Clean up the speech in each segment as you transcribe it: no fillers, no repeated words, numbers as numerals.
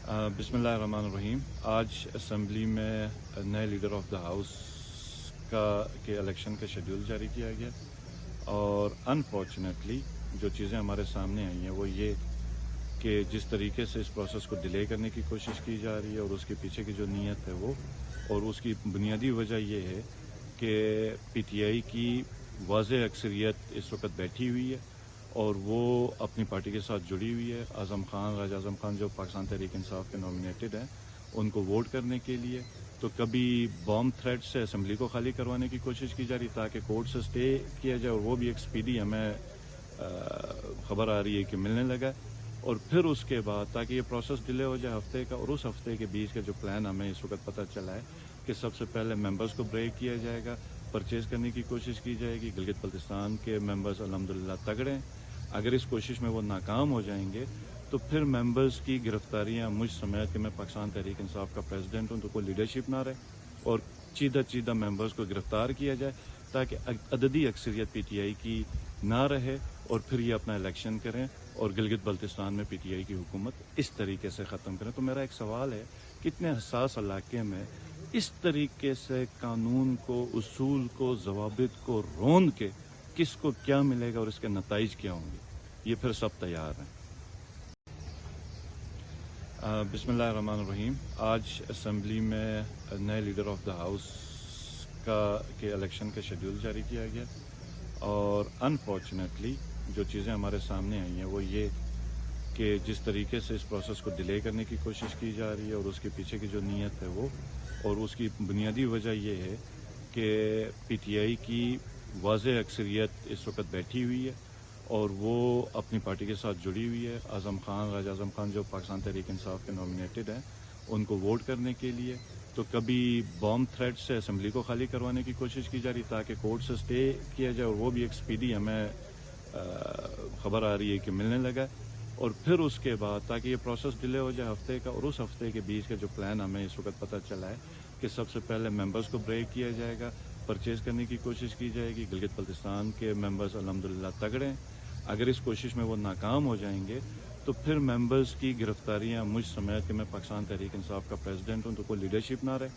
बिस्मिल्लाहिर्रहमानिर्रहीम। आज असम्बली में नए लीडर ऑफ द हाउस के इलेक्शन का शेड्यूल जारी किया गया और अनफॉर्चुनेटली जो चीज़ें हमारे सामने आई हैं वो ये कि जिस तरीके से इस प्रोसेस को डिले करने की कोशिश की जा रही है और उसके पीछे की जो नीयत है वो और उसकी बुनियादी वजह ये है कि पीटीआई की वाज़ेह अक्सरियत इस वक्त बैठी हुई है और वो अपनी पार्टी के साथ जुड़ी हुई है। राजा आज़म खान जो पाकिस्तान तहरीक इंसाफ के नॉमिनेटेड हैं उनको वोट करने के लिए, तो कभी बॉम्ब थ्रेट से असम्बली को खाली करवाने की कोशिश की जा रही ताकि कोर्ट से स्टे किया जाए और वो भी एक स्पीडी हमें खबर आ रही है कि मिलने लगा और फिर उसके बाद ताकि ये प्रोसेस डिले हो जाए हफ्ते का और उस हफ्ते के बीच का जो प्लान हमें इस वक्त पता चला है कि सबसे पहले मेंबर्स को ब्रेक किया जाएगा, परचेज करने की कोशिश की जाएगी। गिलगित बल्तिस्तान के मेंबर्स अल्हम्दुलिल्लाह तगड़े हैं, अगर इस कोशिश में वो नाकाम हो जाएंगे तो फिर मेंबर्स की गिरफ्तारियां मुझ समेत कि मैं पाकिस्तान तहरीक इंसाफ का प्रेसिडेंट हूं तो कोई लीडरशिप ना रहे और चीदा मेंबर्स को गिरफ्तार किया जाए ताकि अददी अक्सरियत पीटीआई की ना रहे और फिर ये अपना इलेक्शन करें और गिलगित बल्तिस्तान में पीटीआई की हुकूमत इस तरीके से ख़त्म करें। तो मेरा एक सवाल है कि इतने हसास इलाके में इस तरीके से कानून को, उसूल को, ज़वाबित को रोंद के किसको क्या मिलेगा और इसके नताइज क्या होंगे, ये फिर सब तैयार हैं। बिस्मिल्लाहिर्रहमानिर्रहीम। आज असम्बली में नए लीडर ऑफ द हाउस के इलेक्शन का शेड्यूल जारी किया गया और अनफॉर्चुनेटली जो चीज़ें हमारे सामने आई हैं वो ये कि जिस तरीके से इस प्रोसेस को डिले करने की कोशिश की जा रही है और उसके पीछे की जो नीयत है वो और उसकी बुनियादी वजह ये है कि पीटीआई की वाज़ेह अक्सरियत इस वक्त बैठी हुई है और वो अपनी पार्टी के साथ जुड़ी हुई है। राजा आज़म खान जो पाकिस्तान तहरीक इंसाफ के नॉमिनेटेड हैं उनको वोट करने के लिए, तो कभी बॉम्ब थ्रेट से असम्बली को खाली करवाने की कोशिश की जा रही ताकि कोर्ट से स्टे किया जाए और वो भी एक स्पीडी हमें खबर आ रही है कि मिलने लगा और फिर उसके बाद ताकि ये प्रोसेस डिले हो जाए हफ्ते का और उस हफ्ते के बीच का जो प्लान हमें इस वक्त पता चला है कि सबसे पहले मेंबर्स को ब्रेक किया जाएगा, परचेज करने की कोशिश की जाएगी। गिलगित बल्तिस्तान के मेंबर्स अल्हम्दुलिल्लाह तगड़े हैं, अगर इस कोशिश में वो नाकाम हो जाएंगे तो फिर मेंबर्स की गिरफ्तारियां मुझ समेत कि मैं पाकिस्तान तहरीक इंसाफ का प्रेसिडेंट हूं तो कोई लीडरशिप ना रहे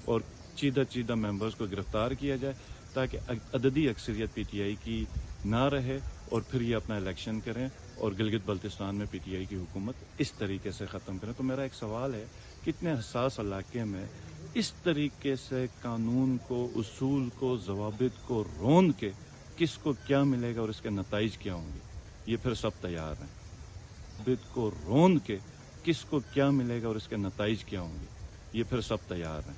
और चीदा मेंबर्स को गिरफ्तार किया जाए ताकि अददी अक्सरियत पीटीआई की ना रहे और फिर ये अपना इलेक्शन करें और गिलगित बल्तिस्तान में पीटीआई की हुकूमत इस तरीके से ख़त्म करें। तो मेरा एक सवाल है कि इतने हसास इलाके में इस तरीके से कानून को, उसूल को, ज़वाबित को रोंद के किसको क्या मिलेगा और इसके नताइज क्या होंगे, ये फिर सब तैयार हैं। ज़वाबित को रोंद के किसको क्या मिलेगा और इसके नताइज क्या होंगे, ये फिर सब तैयार हैं।